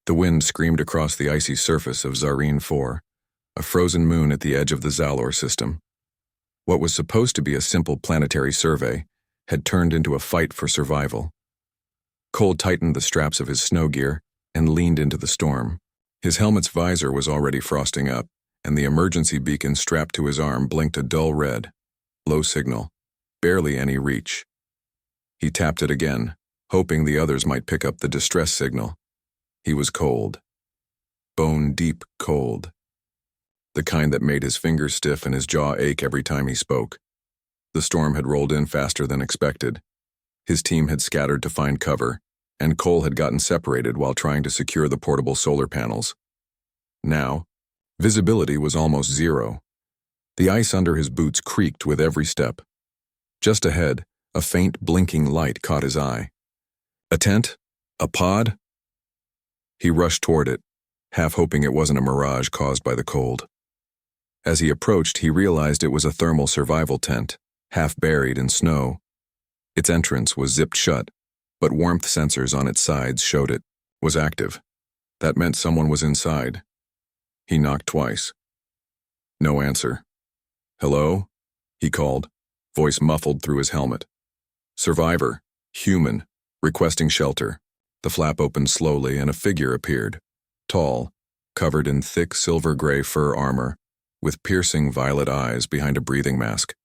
The wind screamed across the icy surface of Zareen 4, a frozen moon at the edge of the Zalor system. What was supposed to be a simple planetary survey had turned into a fight for survival. Cole tightened the straps of his snow gear and leaned into the storm. His helmet's visor was already frosting up, and the emergency beacon strapped to his arm blinked a dull red. Low signal. Barely any reach. He tapped it again, hoping the others might pick up the distress signal. He was cold. Bone-deep cold. The kind that made his fingers stiff and his jaw ache every time he spoke. The storm had rolled in faster than expected. His team had scattered to find cover, and Cole had gotten separated while trying to secure the portable solar panels. Now, visibility was almost zero. The ice under his boots creaked with every step. Just ahead, a faint blinking light caught his eye. A tent? A pod? He rushed toward it, half hoping it wasn't a mirage caused by the cold. As he approached, he realized it was a thermal survival tent, half buried in snow. Its entrance was zipped shut, but warmth sensors on its sides showed it was active. That meant someone was inside. He knocked twice. No answer. "Hello?" he called, voice muffled through his helmet. "Survivor, human, requesting shelter." The flap opened slowly and a figure appeared, tall, covered in thick silver-gray fur armor, with piercing violet eyes behind a breathing mask.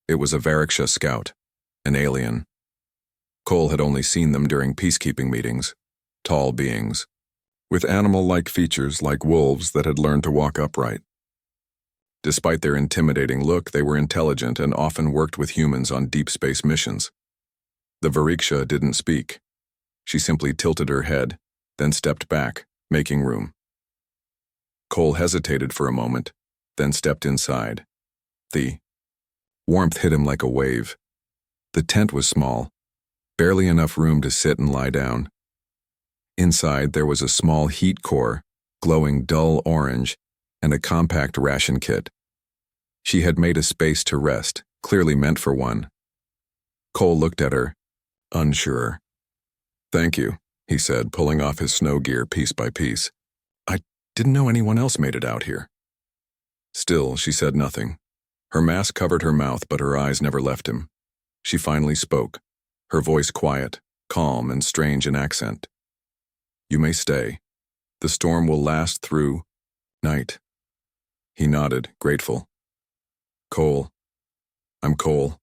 It was a Variksha scout, an alien. Cole had only seen them during peacekeeping meetings, tall beings, with animal-like features like wolves that had learned to walk upright. Despite their intimidating look, they were intelligent and often worked with humans on deep space missions. The Variksha didn't speak. She simply tilted her head, then stepped back, making room. Cole hesitated for a moment, then stepped inside. The warmth hit him like a wave. The tent was small, barely enough room to sit and lie down. Inside there was a small heat core, glowing dull orange, and a compact ration kit. She had made a space to rest, clearly meant for one. Cole looked at her, unsure. "Thank you," he said, pulling off his snow gear piece by piece. "I didn't know anyone else made it out here." Still, she said nothing. Her mask covered her mouth, but her eyes never left him. She finally spoke, her voice quiet, calm, and strange in accent. "You may stay. The storm will last through night." He nodded, grateful. "Cole. I'm Cole."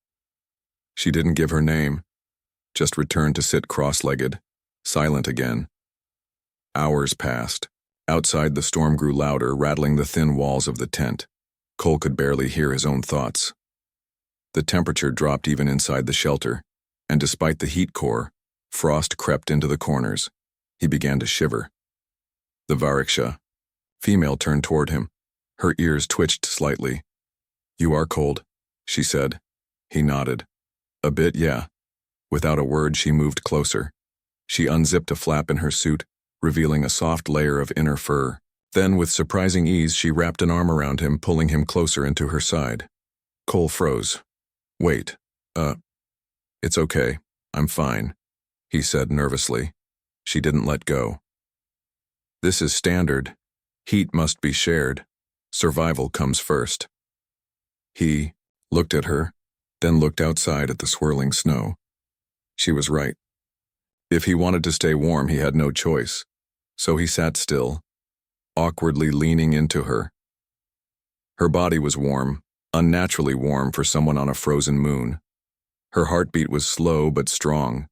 She didn't give her name, just returned to sit cross-legged, silent again. Hours passed. Outside, the storm grew louder, rattling the thin walls of the tent. Cole could barely hear his own thoughts. The temperature dropped even inside the shelter, and despite the heat core, frost crept into the corners. He began to shiver. The Variksha, female, turned toward him. Her ears twitched slightly. "You are cold," she said. He nodded. "A bit, yeah." Without a word, she moved closer. She unzipped a flap in her suit, revealing a soft layer of inner fur. Then, with surprising ease, she wrapped an arm around him, pulling him closer into her side. Cole froze. "Wait, it's okay. I'm fine," he said nervously. She didn't let go. "This is standard. Heat must be shared. Survival comes first." He looked at her, then looked outside at the swirling snow. She was right. If he wanted to stay warm, he had no choice. So he sat still, awkwardly leaning into her. Her body was warm, unnaturally warm for someone on a frozen moon. Her heartbeat was slow but strong.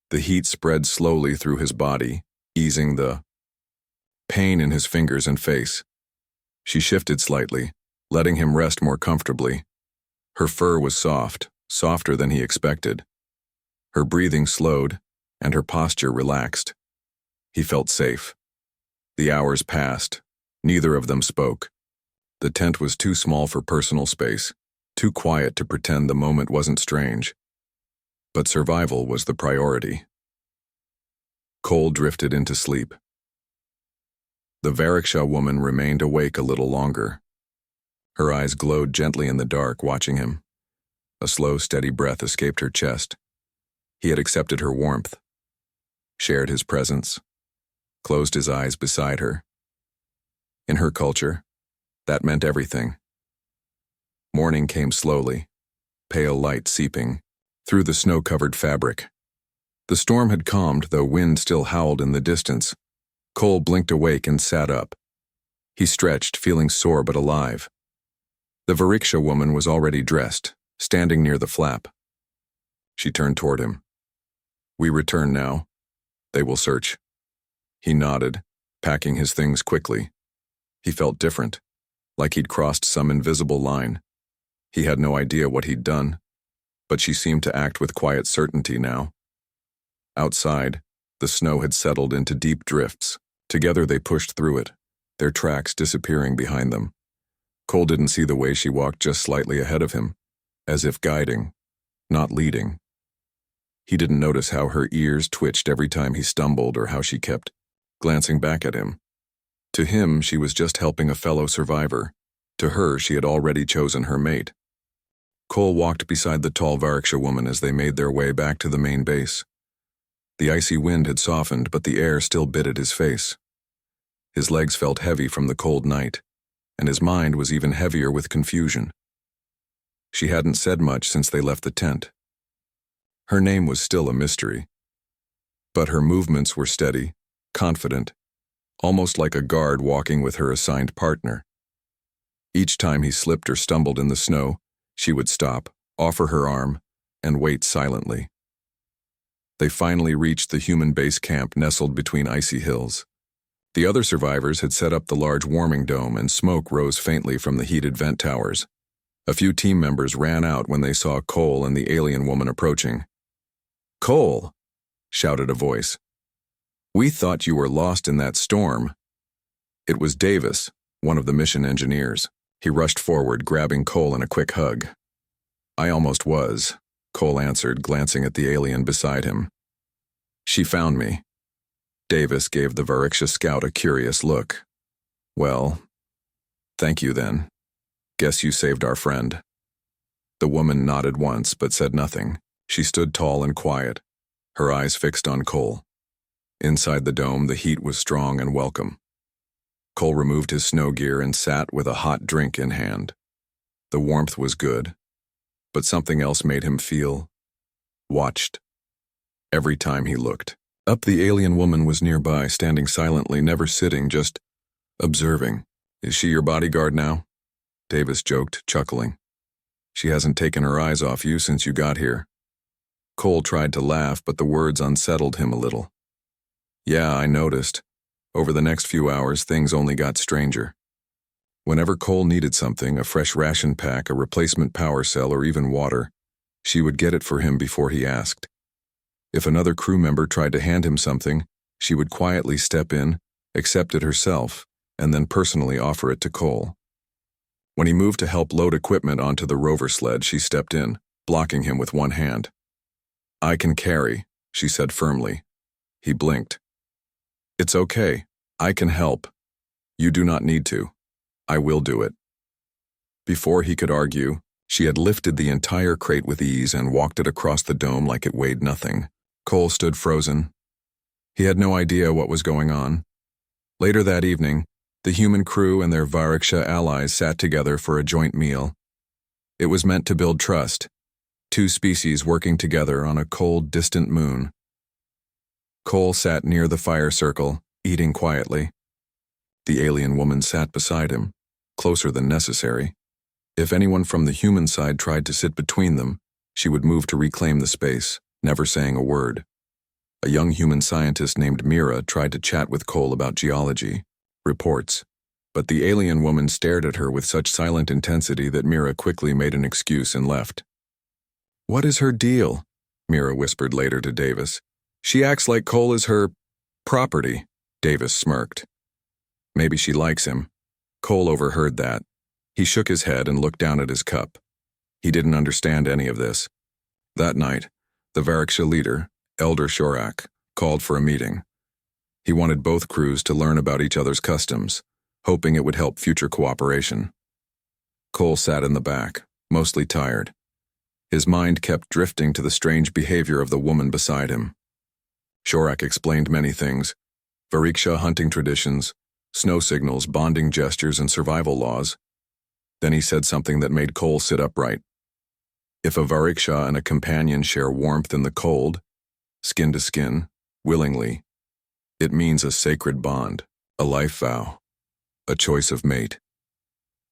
The heat spread slowly through his body, easing the pain in his fingers and face. She shifted slightly, letting him rest more comfortably. Her fur was soft, softer than he expected. Her breathing slowed, and her posture relaxed. He felt safe. The hours passed. Neither of them spoke. The tent was too small for personal space, too quiet to pretend the moment wasn't strange. But survival was the priority. Cole drifted into sleep. The Variksha woman remained awake a little longer. Her eyes glowed gently in the dark, watching him. A slow, steady breath escaped her chest. He had accepted her warmth, shared his presence. closed his eyes beside her. In her culture, that meant everything. Morning came slowly, pale light seeping through the snow-covered fabric. The storm had calmed, though wind still howled in the distance. Cole blinked awake and sat up. He stretched, feeling sore but alive. The Variksha woman was already dressed, standing near the flap. She turned toward him. "We return now. They will search." He nodded, packing his things quickly. He felt different, like he'd crossed some invisible line. He had no idea what he'd done, but she seemed to act with quiet certainty now. Outside, the snow had settled into deep drifts. Together they pushed through it, their tracks disappearing behind them. Cole didn't see the way she walked just slightly ahead of him, as if guiding, not leading. He didn't notice how her ears twitched every time he stumbled or how she kept glancing back at him. To him, she was just helping a fellow survivor. To her, she had already chosen her mate. Cole walked beside the tall Variksha woman as they made their way back to the main base. The icy wind had softened, but the air still bit at his face. His legs felt heavy from the cold night, and his mind was even heavier with confusion. She hadn't said much since they left the tent. Her name was still a mystery, but her movements were steady, confident, almost like a guard walking with her assigned partner. Each time he slipped or stumbled in the snow, she would stop, offer her arm, and wait silently. They finally reached the human base camp nestled between icy hills. The other survivors had set up the large warming dome, and smoke rose faintly from the heated vent towers. A few team members ran out when they saw Cole and the alien woman approaching. "Cole!" shouted a voice. "We thought you were lost in that storm." It was Davis, one of the mission engineers. He rushed forward, grabbing Cole in a quick hug. "I almost was," Cole answered, glancing at the alien beside him. "She found me." Davis gave the Variksha scout a curious look. "Well, thank you then. Guess you saved our friend." The woman nodded once but said nothing. She stood tall and quiet, her eyes fixed on Cole. Inside the dome, the heat was strong and welcome. Cole removed his snow gear and sat with a hot drink in hand. The warmth was good, but something else made him feel watched. Every time he looked up, the alien woman was nearby, standing silently, never sitting, just observing. "Is she your bodyguard now?" Davis joked, chuckling. "She hasn't taken her eyes off you since you got here." Cole tried to laugh, but the words unsettled him a little. "Yeah, I noticed. Over the next few hours, things only got stranger. Whenever Cole needed something, a fresh ration pack, a replacement power cell, or even water, she would get it for him before he asked. If another crew member tried to hand him something, she would quietly step in, accept it herself, and then personally offer it to Cole. When he moved to help load equipment onto the rover sled, she stepped in, blocking him with one hand. "I can carry," she said firmly. He blinked. "It's okay. I can help. You do not need to. I will do it." Before he could argue, she had lifted the entire crate with ease and walked it across the dome like it weighed nothing. Cole stood frozen. He had no idea what was going on. Later that evening, the human crew and their Variksha allies sat together for a joint meal. It was meant to build trust, two species working together on a cold, distant moon. Cole sat near the fire circle, eating quietly. The alien woman sat beside him, closer than necessary. If anyone from the human side tried to sit between them, she would move to reclaim the space, never saying a word. A young human scientist named Mira tried to chat with Cole about geology, reports, but the alien woman stared at her with such silent intensity that Mira quickly made an excuse and left. "What is her deal?" Mira whispered later to Davis. "She acts like Cole is her property." Davis smirked. "Maybe she likes him." Cole overheard that. He shook his head and looked down at his cup. He didn't understand any of this. That night, the Variksha leader, Elder Shorak, called for a meeting. He wanted both crews to learn about each other's customs, hoping it would help future cooperation. Cole sat in the back, mostly tired. His mind kept drifting to the strange behavior of the woman beside him. Shorak explained many things, Variksha hunting traditions, snow signals, bonding gestures, and survival laws. Then he said something that made Cole sit upright. If a Variksha and a companion share warmth in the cold, skin to skin, willingly, it means a sacred bond, a life vow, a choice of mate.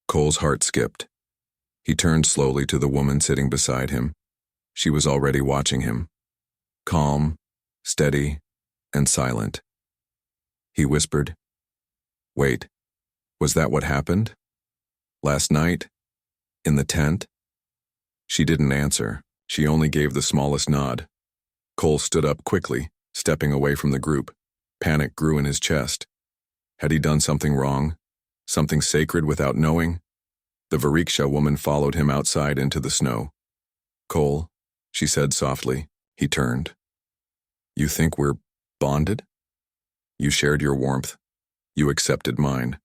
Cole's heart skipped. He turned slowly to the woman sitting beside him. She was already watching him. Calm, steady, and silent. He whispered, "Wait, was that what happened? Last night? In the tent?" She didn't answer. She only gave the smallest nod. Cole stood up quickly, stepping away from the group. Panic grew in his chest. Had he done something wrong? Something sacred without knowing? The Variksha woman followed him outside into the snow. "Cole," she said softly. He turned. "You think we're bonded? You shared your warmth. You accepted mine.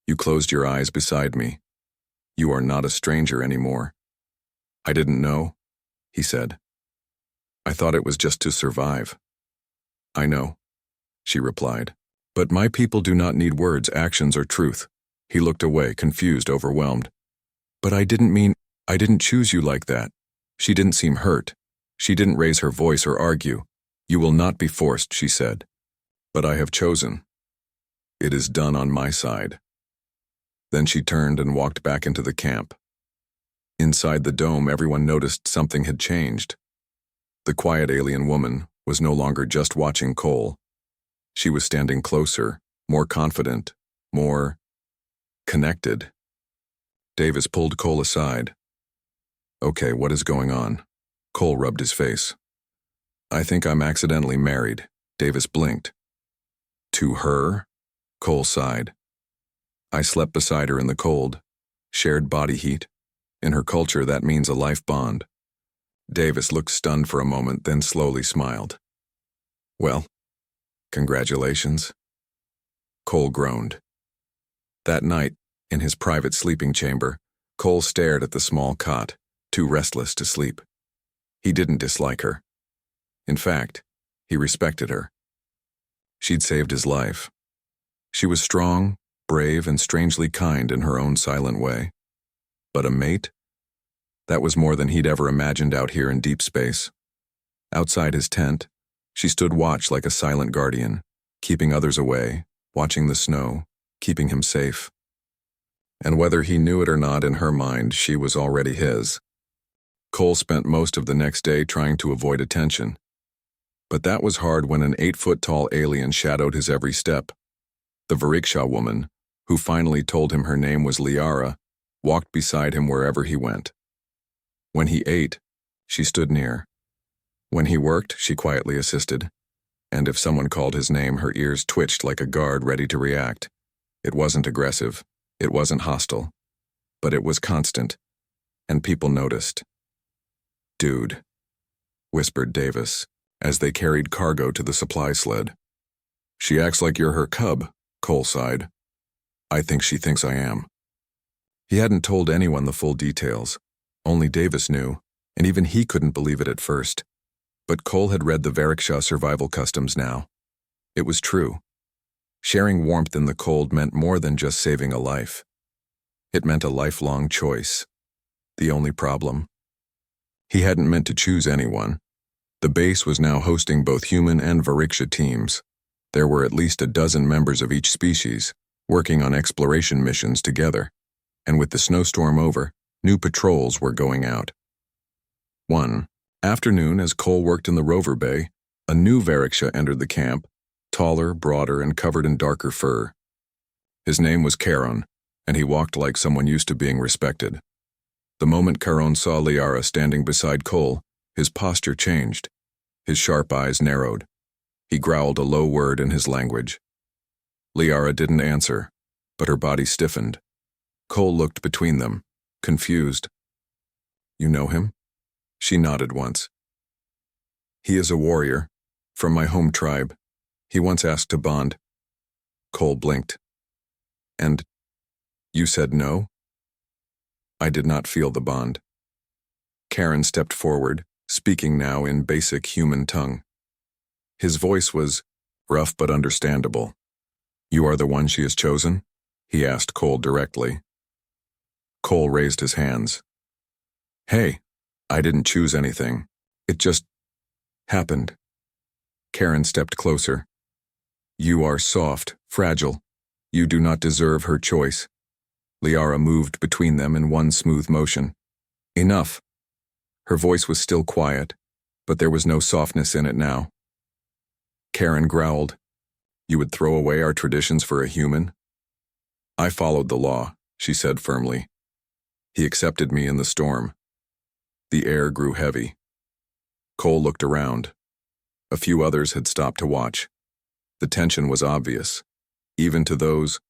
You closed your eyes beside me. You are not a stranger anymore." "I didn't know," he said. "I thought it was just to survive." "I know," she replied. "But my people do not need words, actions, or truth." He looked away, confused, overwhelmed. "But I didn't choose you like that." She didn't seem hurt. She didn't raise her voice or argue. "You will not be forced," she said. "But I have chosen. It is done on my side." Then she turned and walked back into the camp. Inside the dome, everyone noticed something had changed. The quiet alien woman was no longer just watching Cole. She was standing closer, more confident, more connected. Davis pulled Cole aside. "Okay, what is going on?" Cole rubbed his face. "I think I'm accidentally married." Davis blinked. "To her?" Cole sighed. "I slept beside her in the cold, shared body heat. In her culture, that means a life bond." Davis looked stunned for a moment, then slowly smiled. "Well, congratulations." Cole groaned. That night, in his private sleeping chamber, Cole stared at the small cot, too restless to sleep. He didn't dislike her. In fact, he respected her. She'd saved his life. She was strong, brave, and strangely kind in her own silent way. But a mate? That was more than he'd ever imagined out here in deep space. Outside his tent, she stood watch like a silent guardian, keeping others away, watching the snow, keeping him safe. And whether he knew it or not, in her mind, she was already his. Cole spent most of the next day trying to avoid attention. But that was hard when an 8-foot-tall alien shadowed his every step. The Variksha woman, who finally told him her name was Liara, walked beside him wherever he went. When he ate, she stood near. When he worked, she quietly assisted. And if someone called his name, her ears twitched like a guard ready to react. It wasn't aggressive. It wasn't hostile. But it was constant. And people noticed. "Dude," whispered Davis, as they carried cargo to the supply sled. "She acts like you're her cub," Cole sighed. "I think she thinks I am." He hadn't told anyone the full details. Only Davis knew, and even he couldn't believe it at first. But Cole had read the Variksha survival customs now. It was true. Sharing warmth in the cold meant more than just saving a life. It meant a lifelong choice. The only problem? He hadn't meant to choose anyone. The base was now hosting both human and Variksha teams. There were at least a dozen members of each species, working on exploration missions together. And with the snowstorm over, new patrols were going out. One afternoon, as Cole worked in the rover bay, a new Variksha entered the camp, taller, broader, and covered in darker fur. His name was Charon, and he walked like someone used to being respected. The moment Charon saw Liara standing beside Cole, his posture changed. His sharp eyes narrowed. He growled a low word in his language. Liara didn't answer, but her body stiffened. Cole looked between them, confused. "You know him?" She nodded once. "He is a warrior, from my home tribe. He once asked to bond." Cole blinked. "And you said no?" "I did not feel the bond." Charon stepped forward, speaking now in basic human tongue. His voice was rough but understandable. You are the one she has chosen? He asked Cole directly. Cole raised his hands. Hey, I didn't choose anything. It just happened. Karen stepped closer. You are soft, fragile. You do not deserve her choice. Liara moved between them in one smooth motion. Enough. Her voice was still quiet, but there was no softness in it now. Karen growled. You would throw away our traditions for a human? I followed the law, she said firmly. He accepted me in the storm. The air grew heavy. Cole looked around. A few others had stopped to watch. The tension was obvious, even to those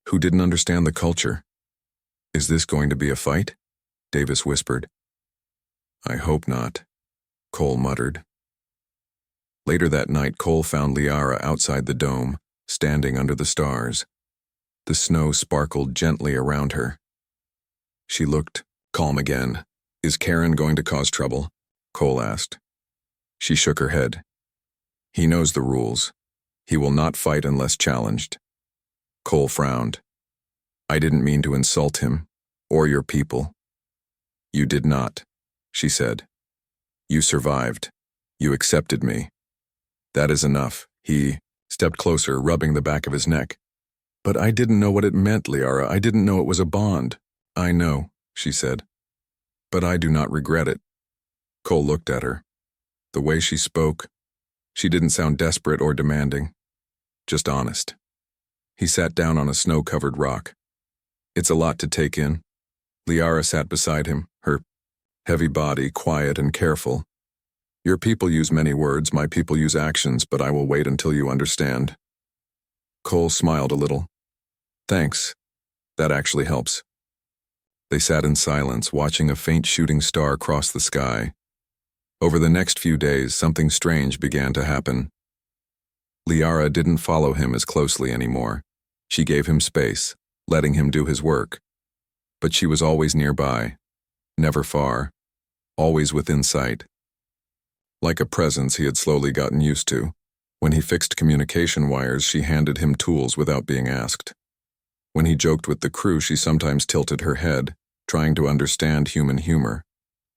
who didn't understand the culture. Is this going to be a fight? Davis whispered. I hope not, Cole muttered. Later that night, Cole found Liara outside the dome, standing under the stars. The snow sparkled gently around her. She looked calm again. Is Karen going to cause trouble? Cole asked. She shook her head. He knows the rules. He will not fight unless challenged. Cole frowned. I didn't mean to insult him, or your people. You did not, she said. You survived. You accepted me. That is enough. He stepped closer, rubbing the back of his neck. But I didn't know what it meant, Liara. I didn't know it was a bond. I know, she said. But I do not regret it. Cole looked at her. The way she spoke, she didn't sound desperate or demanding, just honest. He sat down on a snow-covered rock. It's a lot to take in. Liara sat beside him, her heavy body quiet and careful. Your people use many words, my people use actions, but I will wait until you understand. Cole smiled a little. Thanks. That actually helps. They sat in silence, watching a faint shooting star cross the sky. Over the next few days, something strange began to happen. Liara didn't follow him as closely anymore. She gave him space, letting him do his work. But she was always nearby, never far, always within sight. Like a presence he had slowly gotten used to. When he fixed communication wires, she handed him tools without being asked. When he joked with the crew, she sometimes tilted her head, trying to understand human humor.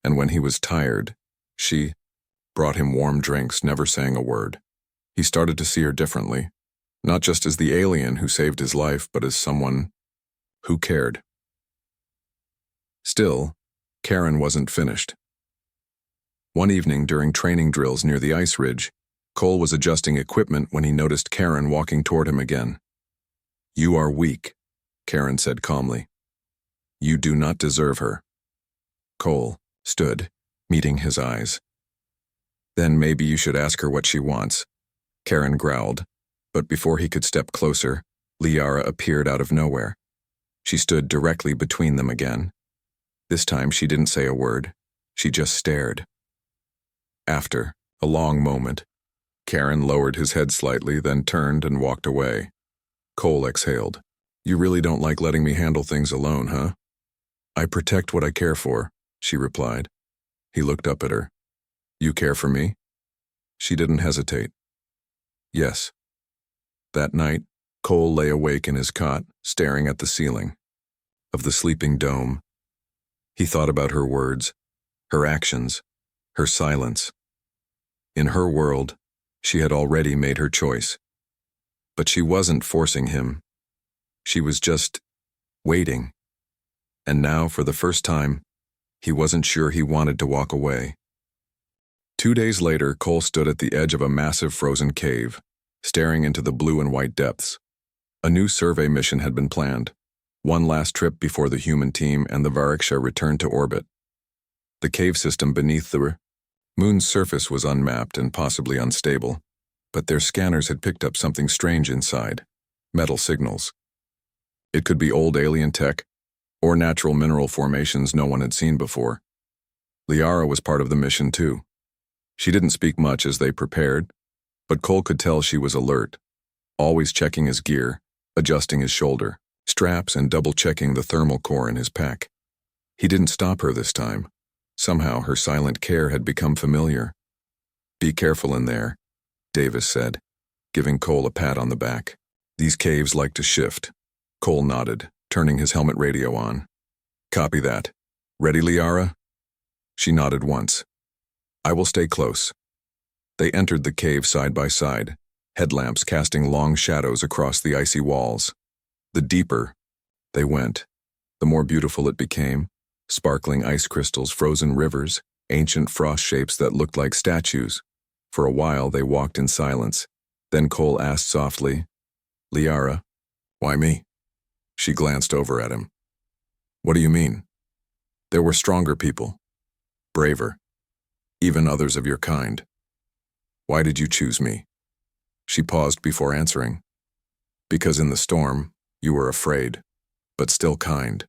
And when he was tired, she brought him warm drinks, never saying a word. He started to see her differently, not just as the alien who saved his life, but as someone who cared. Still, Karen wasn't finished. One evening during training drills near the ice ridge, Cole was adjusting equipment when he noticed Karen walking toward him again. You are weak, Karen said calmly. You do not deserve her. Cole stood, meeting his eyes. Then maybe you should ask her what she wants, Karen growled, but before he could step closer, Liara appeared out of nowhere. She stood directly between them again. This time she didn't say a word, she just stared. After a long moment, Karen lowered his head slightly, then turned and walked away. Cole exhaled. You really don't like letting me handle things alone, huh? I protect what I care for, she replied. He looked up at her. You care for me? She didn't hesitate. Yes. That night, Cole lay awake in his cot, staring at the ceiling of the sleeping dome. He thought about her words, her actions, her silence. In her world, she had already made her choice. But she wasn't forcing him. She was just waiting. And now, for the first time, he wasn't sure he wanted to walk away. 2 days later, Cole stood at the edge of a massive frozen cave, staring into the blue and white depths. A new survey mission had been planned, one last trip before the human team and the Variksha returned to orbit. The cave system beneath the moon's surface was unmapped and possibly unstable, but their scanners had picked up something strange inside, metal signals. It could be old alien tech, or natural mineral formations no one had seen before. Liara was part of the mission too. She didn't speak much as they prepared, but Cole could tell she was alert, always checking his gear, adjusting his shoulder straps and double-checking the thermal core in his pack. He didn't stop her this time. Somehow her silent care had become familiar. Be careful in there, Davis said. giving Cole a pat on the back. These caves like to shift. Cole nodded, turning his helmet radio on. Copy that. Ready, Liara? She nodded once. I will stay close. They entered the cave side by side, headlamps casting long shadows across the icy walls. The deeper they went, the more beautiful it became. Sparkling ice crystals, frozen rivers, ancient frost shapes that looked like statues. For a while they walked in silence. Then Cole asked softly, Liara, why me? She glanced over at him. What do you mean? There were stronger people, braver, even others of your kind. Why did you choose me? She paused before answering. Because in the storm, you were afraid, but still kind.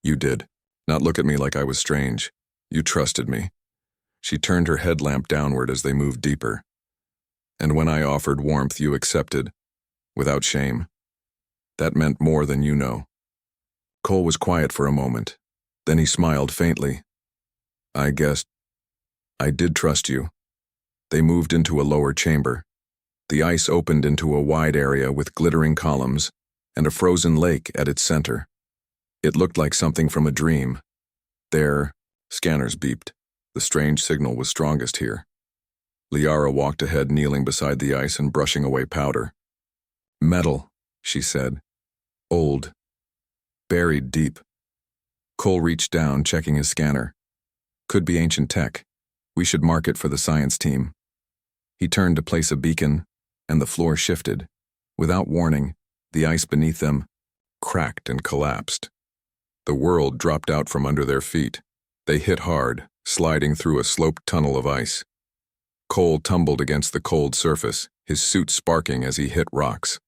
You did not look at me like I was strange. You trusted me. She turned her headlamp downward as they moved deeper. And when I offered warmth, you accepted, without shame. That meant more than you know. Cole was quiet for a moment. Then he smiled faintly. I guessed I did trust you. They moved into a lower chamber. The ice opened into a wide area with glittering columns and a frozen lake at its center. It looked like something from a dream. There, scanners beeped. The strange signal was strongest here. Liara walked ahead, kneeling beside the ice and brushing away powder. Metal, she said. Old. Buried deep. Cole reached down, checking his scanner. Could be ancient tech. We should mark it for the science team. He turned to place a beacon, and the floor shifted. Without warning, the ice beneath them cracked and collapsed. The world dropped out from under their feet. They hit hard, sliding through a sloped tunnel of ice. Cole tumbled against the cold surface, his suit sparking as he hit rocks.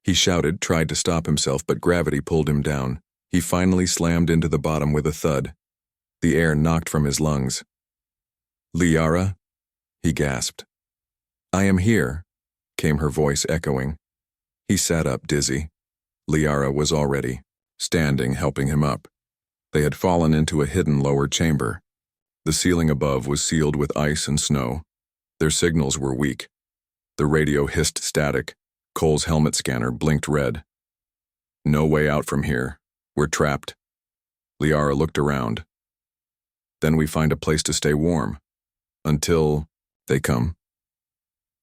He shouted, tried to stop himself, but gravity pulled him down. He finally slammed into the bottom with a thud. The air knocked from his lungs. Liara? He gasped. I am here, came her voice echoing. He sat up, dizzy. Liara was already standing, helping him up. They had fallen into a hidden lower chamber. The ceiling above was sealed with ice and snow. Their signals were weak. The radio hissed static. Cole's helmet scanner blinked red. No way out from here. We're trapped. Liara looked around. Then we find a place to stay warm. Until they come.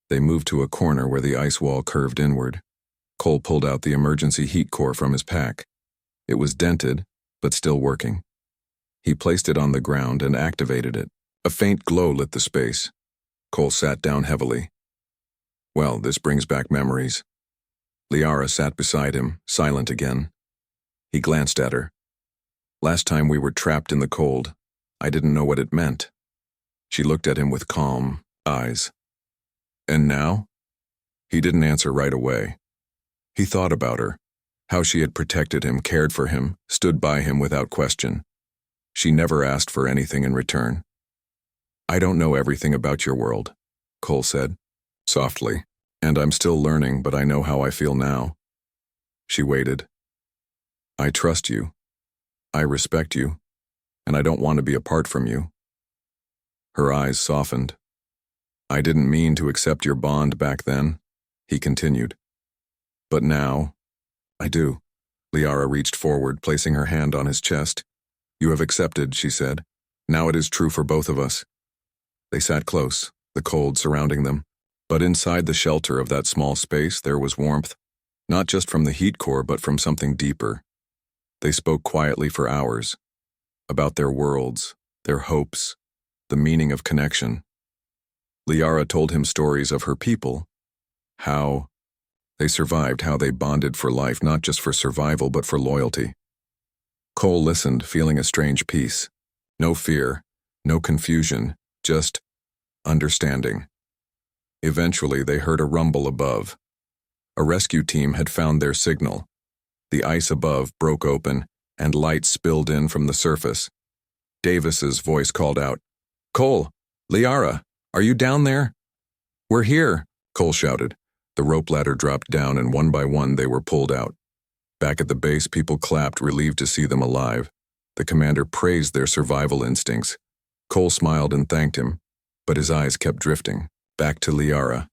They moved to a corner where the ice wall curved inward. Cole pulled out the emergency heat core from his pack. It was dented, but still working. He placed it on the ground and activated it. A faint glow lit the space. Cole sat down heavily. Well, this brings back memories. Liara sat beside him, silent again. He glanced at her. Last time we were trapped in the cold, I didn't know what it meant. She looked at him with calm eyes. And now? He didn't answer right away. He thought about her, how she had protected him, cared for him, stood by him without question. She never asked for anything in return. I don't know everything about your world, Cole said, softly, and I'm still learning, but I know how I feel now. She waited. I trust you. I respect you, and I don't want to be apart from you. Her eyes softened. I didn't mean to accept your bond back then, he continued. But now, I do. Liara reached forward, placing her hand on his chest. You have accepted, she said. Now it is true for both of us. They sat close, the cold surrounding them. But inside the shelter of that small space there was warmth, not just from the heat core but from something deeper. They spoke quietly for hours, about their worlds, their hopes, the meaning of connection. Liara told him stories of her people, how they survived, how they bonded for life, not just for survival but for loyalty. Cole listened, feeling a strange peace. No fear, no confusion, just understanding. Eventually they heard a rumble above. A rescue team had found their signal. The ice above broke open, and light spilled in from the surface. Davis's voice called out, Cole, Liara, are you down there? We're here, Cole shouted. The rope ladder dropped down, and one by one they were pulled out. Back at the base, people clapped, relieved to see them alive. The commander praised their survival instincts. Cole smiled and thanked him, but his eyes kept drifting, back to Liara.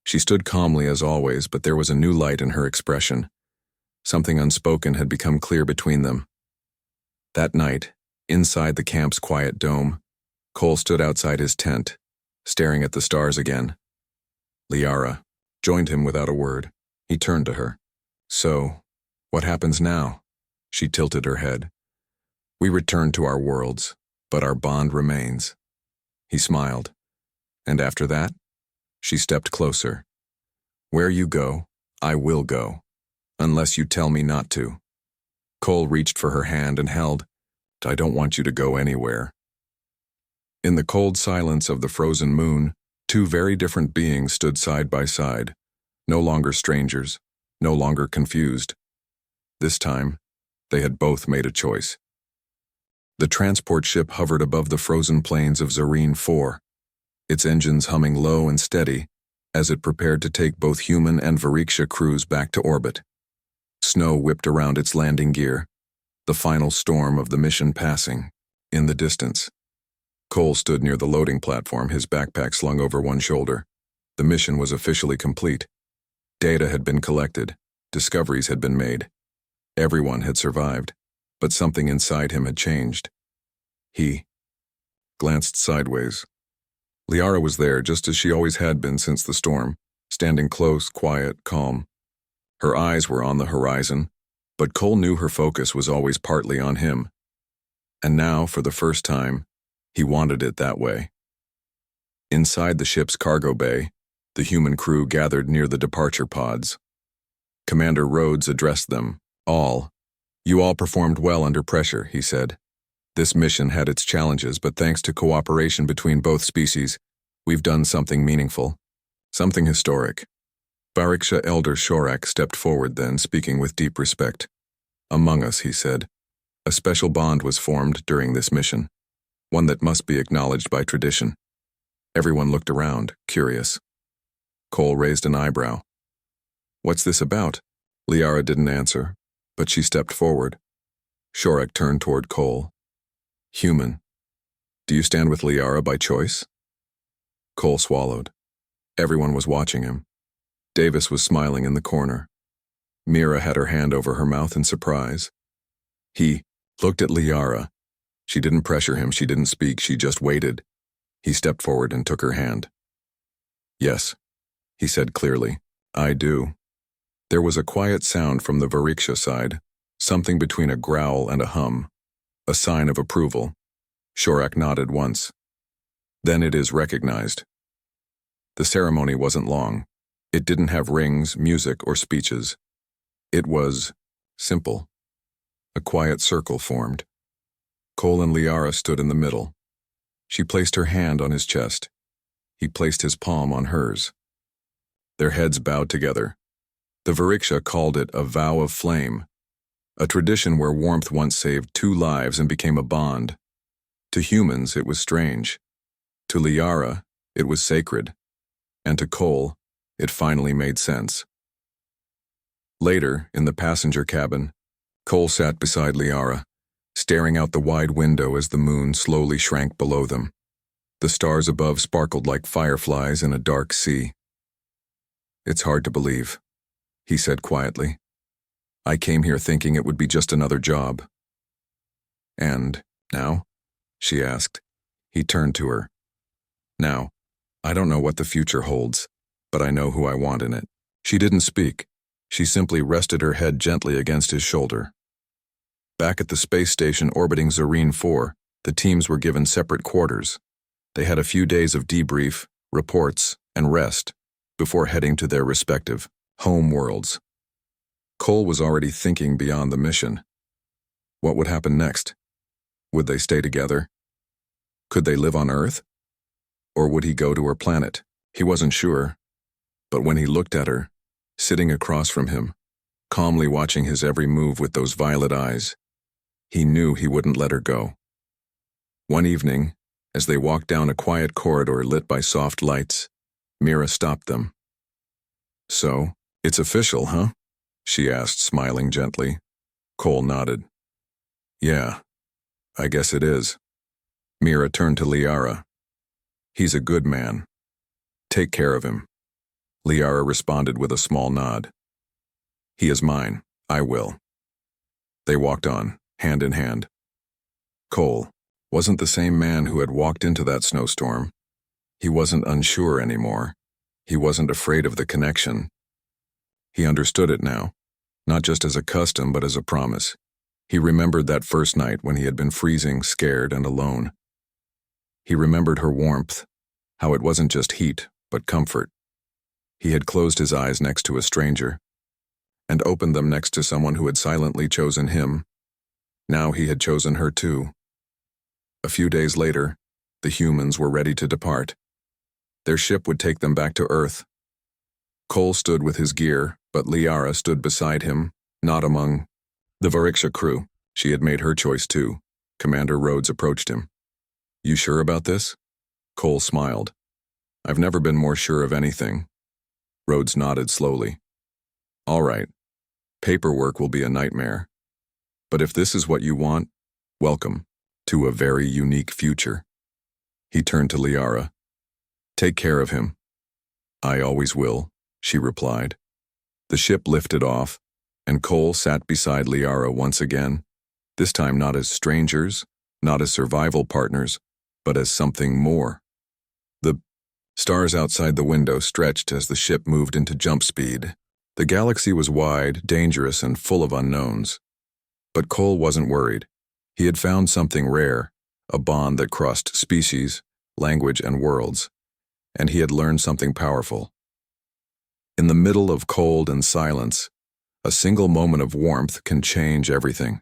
She stood calmly as always, but there was a new light in her expression. Something unspoken had become clear between them. That night, inside the camp's quiet dome, Cole stood outside his tent, staring at the stars again. Liara joined him without a word. He turned to her. "So, what happens now?" She tilted her head. "We return to our worlds, but our bond remains." He smiled. "And after that?" She stepped closer. "Where you go, I will go, unless you tell me not to." Cole reached for her hand and held. "I don't want you to go anywhere." In the cold silence of the frozen moon, two very different beings stood side by side, no longer strangers, no longer confused. This time, they had both made a choice. The transport ship hovered above the frozen plains of Zareen 4, its engines humming low and steady as it prepared to take both human and Variksha crews back to orbit. Snow whipped around its landing gear, the final storm of the mission passing, in the distance. Cole stood near the loading platform, his backpack slung over one shoulder. The mission was officially complete. Data had been collected, discoveries had been made. Everyone had survived, but something inside him had changed. He glanced sideways. Liara was there, just as she always had been since the storm, standing close, quiet, calm. Her eyes were on the horizon, but Cole knew her focus was always partly on him. And now, for the first time, he wanted it that way. Inside the ship's cargo bay, the human crew gathered near the departure pods. Commander Rhodes addressed them, all. "You all performed well under pressure," he said. "This mission had its challenges, but thanks to cooperation between both species, we've done something meaningful, something historic." Variksha Elder Shorak stepped forward then, speaking with deep respect. "Among us," he said, "a special bond was formed during this mission, one that must be acknowledged by tradition." Everyone looked around, curious. Cole raised an eyebrow. "What's this about?" Liara didn't answer, but she stepped forward. Shorak turned toward Cole. "Human, do you stand with Liara by choice?" Cole swallowed. Everyone was watching him. Davis was smiling in the corner. Mira had her hand over her mouth in surprise. He looked at Liara. She didn't pressure him, she didn't speak, she just waited. He stepped forward and took her hand. "Yes," he said clearly, "I do." There was a quiet sound from the Variksha side, something between a growl and a hum, a sign of approval. Shorak nodded once. "Then it is recognized." The ceremony wasn't long. It didn't have rings, music, or speeches. It was simple. A quiet circle formed. Cole and Liara stood in the middle. She placed her hand on his chest. He placed his palm on hers. Their heads bowed together. The Variksha called it a vow of flame, a tradition where warmth once saved 2 lives and became a bond. To humans, it was strange. To Liara, it was sacred. And to Cole, it finally made sense. Later, in the passenger cabin, Cole sat beside Liara, staring out the wide window as the moon slowly shrank below them. The stars above sparkled like fireflies in a dark sea. "It's hard to believe," he said quietly. "I came here thinking it would be just another job." "And now?" she asked. He turned to her. "Now, I don't know what the future holds, but I know who I want in it." She didn't speak. She simply rested her head gently against his shoulder. Back at the space station orbiting Zareen 4, the teams were given separate quarters. They had a few days of debrief, reports, and rest before heading to their respective home worlds. Cole was already thinking beyond the mission. What would happen next? Would they stay together? Could they live on Earth? Or would he go to her planet? He wasn't sure. But when he looked at her, sitting across from him, calmly watching his every move with those violet eyes, he knew he wouldn't let her go. One evening, as they walked down a quiet corridor lit by soft lights, Mira stopped them. "So, it's official, huh?" she asked, smiling gently. Cole nodded. "Yeah, I guess it is." Mira turned to Liara. "He's a good man. Take care of him." Liara responded with a small nod. He is mine. I will. They walked on, hand in hand. Cole wasn't the same man who had walked into that snowstorm. He wasn't unsure anymore. He wasn't afraid of the connection. He understood it now, not just as a custom but as a promise. He remembered that first night when he had been freezing, scared, and alone. He remembered her warmth, how it wasn't just heat, but comfort. He had closed his eyes next to a stranger, and opened them next to someone who had silently chosen him. Now he had chosen her too. A few days later, the humans were ready to depart. Their ship would take them back to Earth. Cole stood with his gear, but Liara stood beside him, not among the Variksha crew. She had made her choice too. Commander Rhodes approached him. You sure about this? Cole smiled. I've never been more sure of anything. Rhodes nodded slowly. All right. Paperwork will be a nightmare. But if this is what you want, welcome to a very unique future. He turned to Liara. Take care of him. I always will, she replied. The ship lifted off, and Cole sat beside Liara once again, this time not as strangers, not as survival partners, but as something more. The stars outside the window stretched as the ship moved into jump speed. The galaxy was wide, dangerous, and full of unknowns. But Cole wasn't worried. He had found something rare, a bond that crossed species, language, and worlds, and he had learned something powerful. In the middle of cold and silence, a single moment of warmth can change everything.